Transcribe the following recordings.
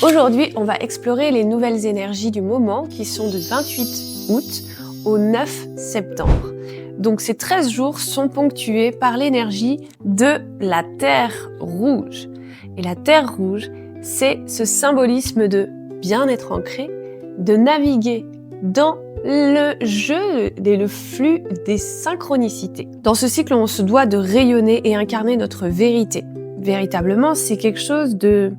Aujourd'hui, on va explorer les nouvelles énergies du moment qui sont de 28 août au 9 septembre. Donc ces 13 jours sont ponctués par l'énergie de la Terre rouge. Et la Terre rouge, c'est ce symbolisme de bien être ancré, de naviguer dans le jeu et le flux des synchronicités. Dans ce cycle, on se doit de rayonner et incarner notre vérité. Véritablement, c'est quelque chose de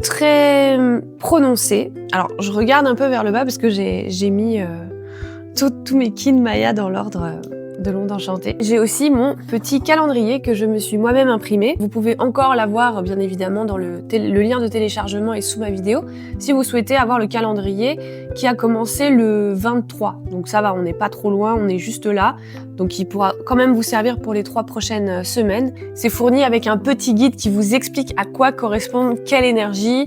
très prononcé. Alors, je regarde un peu vers le bas parce que j'ai mis tous mes kin Maya dans l'ordre de l'onde enchantée. J'ai aussi mon petit calendrier que je me suis moi-même imprimé. Vous pouvez encore l'avoir, bien évidemment, dans le lien de téléchargement est sous ma vidéo, si vous souhaitez avoir le calendrier qui a commencé le 23. Donc ça va, on n'est pas trop loin, on est juste là. Donc il pourra quand même vous servir pour les 3 prochaines semaines. C'est fourni avec un petit guide qui vous explique à quoi correspond quelle énergie.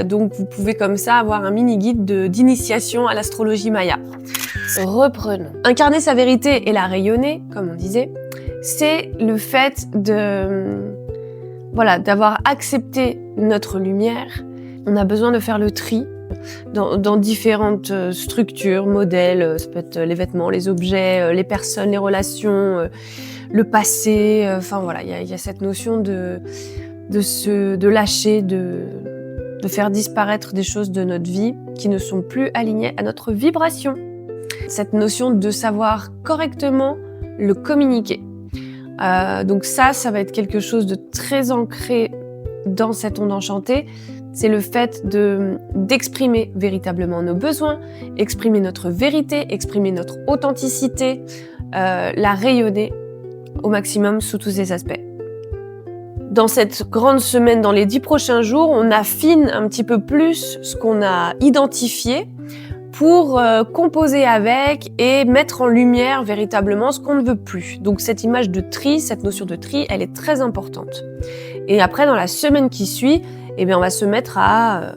Donc vous pouvez comme ça avoir un mini guide d'initiation à l'astrologie Maya. Reprenons. Incarner sa vérité et la rayonner, comme on disait, c'est le fait d'avoir accepté notre lumière. On a besoin de faire le tri dans différentes structures, modèles, ça peut être les vêtements, les objets, les personnes, les relations, le passé. Enfin voilà, il y a cette notion de lâcher, de faire disparaître des choses de notre vie qui ne sont plus alignées à notre vibration. Cette notion de savoir correctement le communiquer. Donc ça va être quelque chose de très ancré dans cette onde enchantée. C'est le fait d'exprimer véritablement nos besoins, exprimer notre vérité, exprimer notre authenticité, la rayonner au maximum sous tous ses aspects. Dans cette grande semaine, dans les 10 prochains jours, on affine un petit peu plus ce qu'on a identifié pour composer avec et mettre en lumière véritablement ce qu'on ne veut plus. Donc cette image de tri, cette notion de tri, elle est très importante. Et après, dans la semaine qui suit, on va se mettre à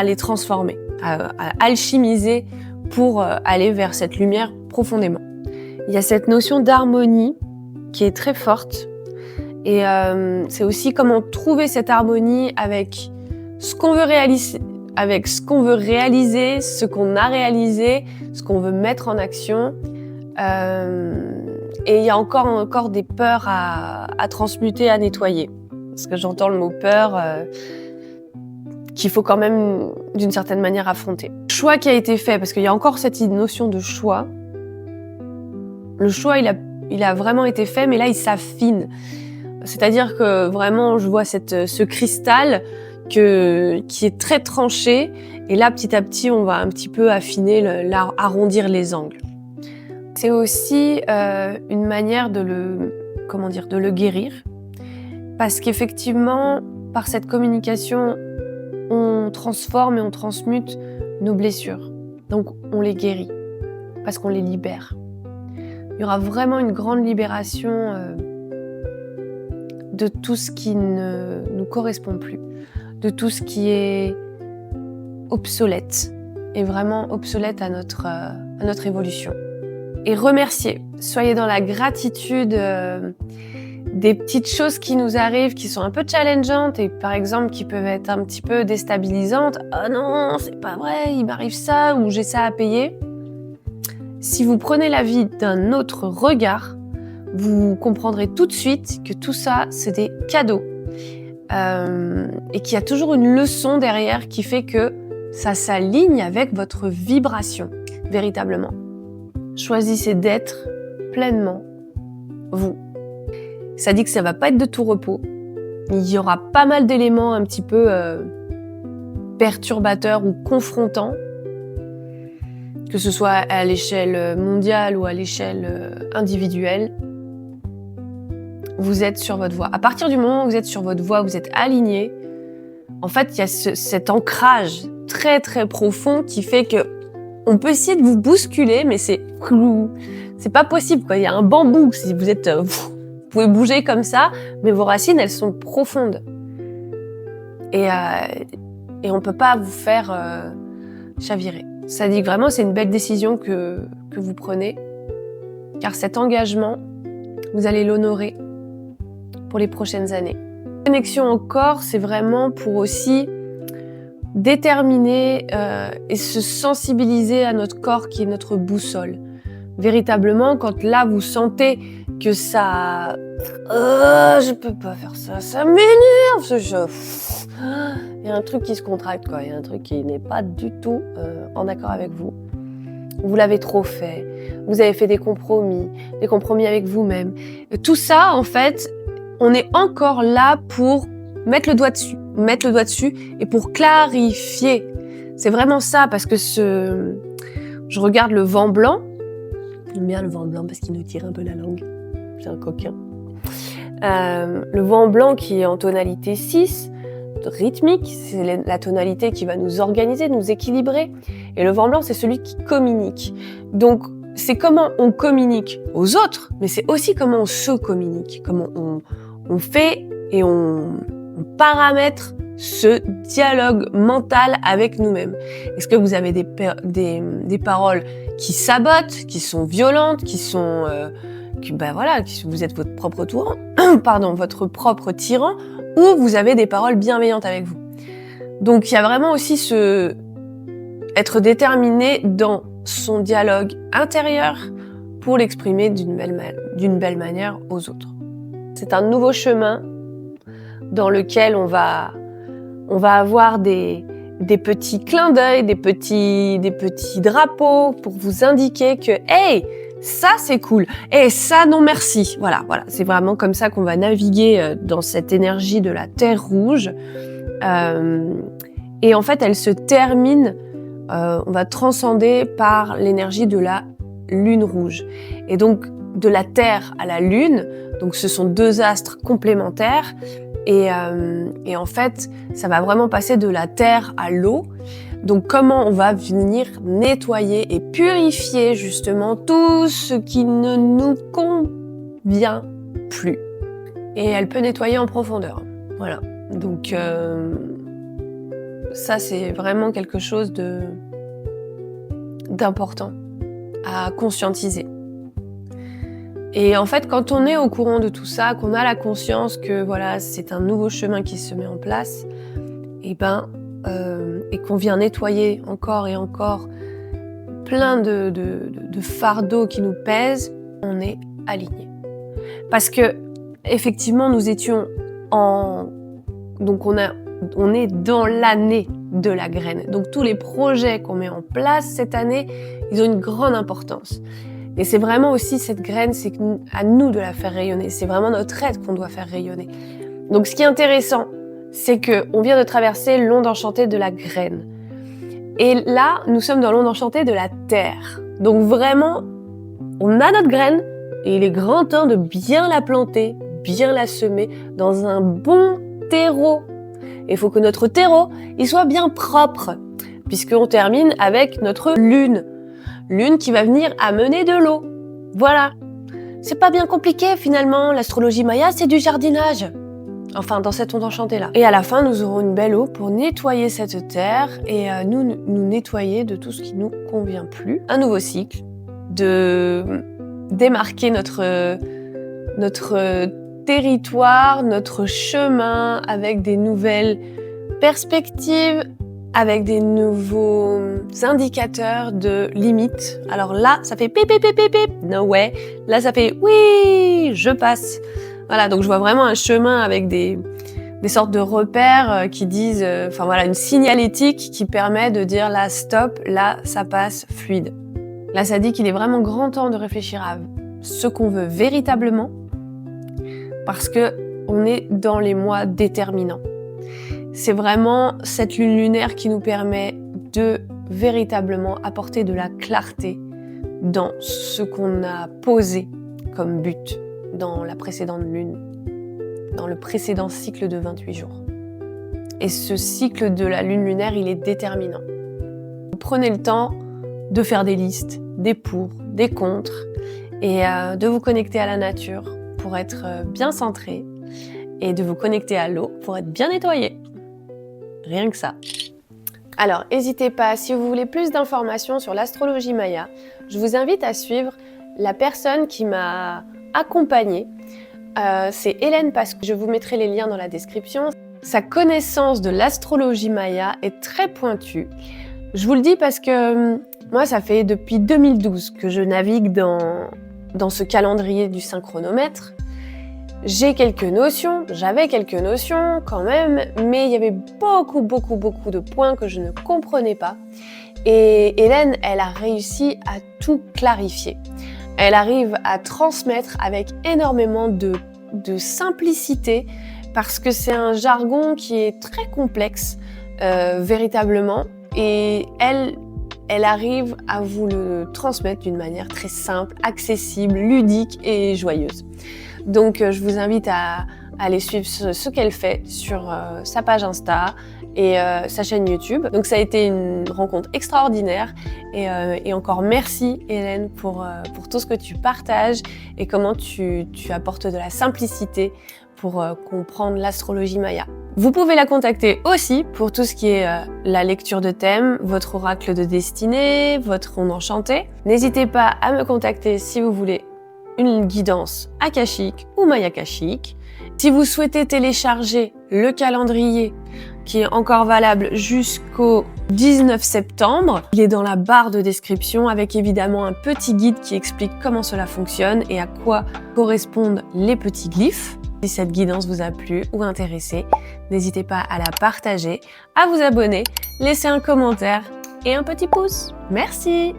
les transformer, à alchimiser pour aller vers cette lumière profondément. Il y a cette notion d'harmonie qui est très forte. Et c'est aussi comment trouver cette harmonie avec ce qu'on veut réaliser, ce qu'on a réalisé, ce qu'on veut mettre en action. Et il y a encore des peurs à transmuter, à nettoyer. Parce que j'entends le mot peur qu'il faut quand même, d'une certaine manière, affronter. Le choix qui a été fait, parce qu'il y a encore cette notion de choix. Le choix, il a vraiment été fait, mais là, il s'affine. C'est-à-dire que vraiment, je vois ce cristal qui est très tranché, et là, petit à petit, on va un petit peu affiner, arrondir les angles. C'est aussi une manière de le guérir, parce qu'effectivement, par cette communication, on transforme et on transmute nos blessures. Donc, on les guérit, parce qu'on les libère. Il y aura vraiment une grande libération de tout ce qui ne nous correspond plus, de tout ce qui est obsolète, et vraiment obsolète à notre évolution. Et remercier, soyez dans la gratitude des petites choses qui nous arrivent, qui sont un peu challengeantes et par exemple qui peuvent être un petit peu déstabilisantes. « Oh non, c'est pas vrai, il m'arrive ça ou j'ai ça à payer ». Si vous prenez la vie d'un autre regard, vous comprendrez tout de suite que tout ça, c'est des cadeaux. Et qu'il y a toujours une leçon derrière qui fait que ça s'aligne avec votre vibration, véritablement. Choisissez d'être pleinement vous. Ça dit que ça va pas être de tout repos. Il y aura pas mal d'éléments un petit peu perturbateurs ou confrontants, que ce soit à l'échelle mondiale ou à l'échelle individuelle. Vous êtes sur votre voie. À partir du moment où vous êtes sur votre voie, vous êtes aligné, en fait, il y a cet ancrage très très profond qui fait que on peut essayer de vous bousculer, mais c'est pas possible, quoi. Il y a un bambou. Si vous êtes, vous pouvez bouger comme ça, mais vos racines, elles sont profondes. Et on peut pas vous faire chavirer. Ça dit que vraiment, c'est une belle décision que vous prenez, car cet engagement, vous allez l'honorer pour les prochaines années. La connexion au corps, c'est vraiment pour aussi déterminer et se sensibiliser à notre corps qui est notre boussole. Véritablement, quand là vous sentez que ça... je peux pas faire ça, ça m'énerve, il y a un truc qui se contracte, quoi. Il y a un truc qui n'est pas du tout en accord avec vous. Vous l'avez trop fait, vous avez fait des compromis avec vous-même. Tout ça, en fait, on est encore là pour mettre le doigt dessus et pour clarifier. C'est vraiment ça, parce que je regarde le vent blanc. J'aime bien le vent blanc parce qu'il nous tire un peu la langue. C'est un coquin. Le vent blanc qui est en tonalité 6, rythmique, c'est la tonalité qui va nous organiser, nous équilibrer. Et le vent blanc, c'est celui qui communique. Donc, c'est comment on communique aux autres, mais c'est aussi comment on se communique, comment on fait et on paramètre ce dialogue mental avec nous-mêmes. Est-ce que vous avez des paroles qui sabotent, qui sont violentes, qui sont... vous êtes votre propre votre propre tyran, ou vous avez des paroles bienveillantes avec vous. Donc il y a vraiment aussi être déterminé dans son dialogue intérieur pour l'exprimer d'une belle manière aux autres. C'est un nouveau chemin dans lequel on va avoir des petits clins d'œil, des petits drapeaux pour vous indiquer que hey, ça c'est cool, et ça non merci. Voilà, c'est vraiment comme ça qu'on va naviguer dans cette énergie de la Terre rouge. Et en fait, elle se termine, on va transcender par l'énergie de la Lune rouge. Et donc, de la Terre à la Lune, donc ce sont deux astres complémentaires. Et en fait, ça va vraiment passer de la terre à l'eau. Donc comment on va venir nettoyer et purifier justement tout ce qui ne nous convient plus. Et elle peut nettoyer en profondeur. Voilà. Donc ça, c'est vraiment quelque chose d'important à conscientiser. Et en fait, quand on est au courant de tout ça, qu'on a la conscience que voilà, c'est un nouveau chemin qui se met en place, et qu'on vient nettoyer encore et encore plein de fardeaux qui nous pèsent, on est aligné. Parce que effectivement, nous étions donc on est dans l'année de la graine. Donc tous les projets qu'on met en place cette année, ils ont une grande importance. Et c'est vraiment aussi cette graine, c'est à nous de la faire rayonner. C'est vraiment notre être qu'on doit faire rayonner. Donc ce qui est intéressant, c'est qu'on vient de traverser l'onde enchantée de la graine. Et là, nous sommes dans l'onde enchantée de la terre. Donc vraiment, on a notre graine et il est grand temps de bien la planter, bien la semer dans un bon terreau. Et il faut que notre terreau, il soit bien propre, puisqu'on termine avec notre lune. Lune qui va venir amener de l'eau. Voilà. C'est pas bien compliqué finalement, l'astrologie maya, c'est du jardinage. Enfin, dans cette onde enchantée-là. Et à la fin, nous aurons une belle eau pour nettoyer cette terre et nous nettoyer de tout ce qui nous convient plus. Un nouveau cycle, de démarquer notre territoire, notre chemin avec des nouvelles perspectives, avec des nouveaux indicateurs de limites. Alors là, ça fait pip, pip, pip, pip, pip, no way. Là, ça fait oui, je passe. Voilà, donc je vois vraiment un chemin avec des sortes de repères qui disent, une signalétique qui permet de dire là, stop, là, ça passe fluide. Là, ça dit qu'il est vraiment grand temps de réfléchir à ce qu'on veut véritablement, parce que on est dans les mois déterminants. C'est vraiment cette lune lunaire qui nous permet de véritablement apporter de la clarté dans ce qu'on a posé comme but dans la précédente lune, dans le précédent cycle de 28 jours. Et ce cycle de la lune lunaire, il est déterminant. Prenez le temps de faire des listes, des pour, des contre, et de vous connecter à la nature pour être bien centré, et de vous connecter à l'eau pour être bien nettoyé. Rien que ça. Alors, n'hésitez pas, si vous voulez plus d'informations sur l'astrologie maya, je vous invite à suivre la personne qui m'a accompagnée. C'est Hélène Pascou. Je vous mettrai les liens dans la description. sa connaissance de l'astrologie maya est très pointue. Je vous le dis parce que moi, ça fait depuis 2012 que je navigue dans ce calendrier du synchronomètre. J'avais quelques notions quand même, mais il y avait beaucoup de points que je ne comprenais pas. Et Hélène, elle a réussi à tout clarifier. Elle arrive à transmettre avec énormément de simplicité, parce que c'est un jargon qui est très complexe, véritablement, et elle arrive à vous le transmettre d'une manière très simple, accessible, ludique et joyeuse. Donc je vous invite à aller suivre ce qu'elle fait sur sa page Insta et sa chaîne YouTube. Donc ça a été une rencontre extraordinaire et encore merci Hélène pour tout ce que tu partages et comment tu apportes de la simplicité pour comprendre l'astrologie maya. Vous pouvez la contacter aussi pour tout ce qui est la lecture de thème, votre oracle de destinée, votre onde enchantée. N'hésitez pas à me contacter si vous voulez une guidance akashique ou mayakashique. Si vous souhaitez télécharger le calendrier qui est encore valable jusqu'au 19 septembre, il est dans la barre de description avec évidemment un petit guide qui explique comment cela fonctionne et à quoi correspondent les petits glyphes. Si cette guidance vous a plu ou intéressé, n'hésitez pas à la partager, à vous abonner, laisser un commentaire et un petit pouce. Merci!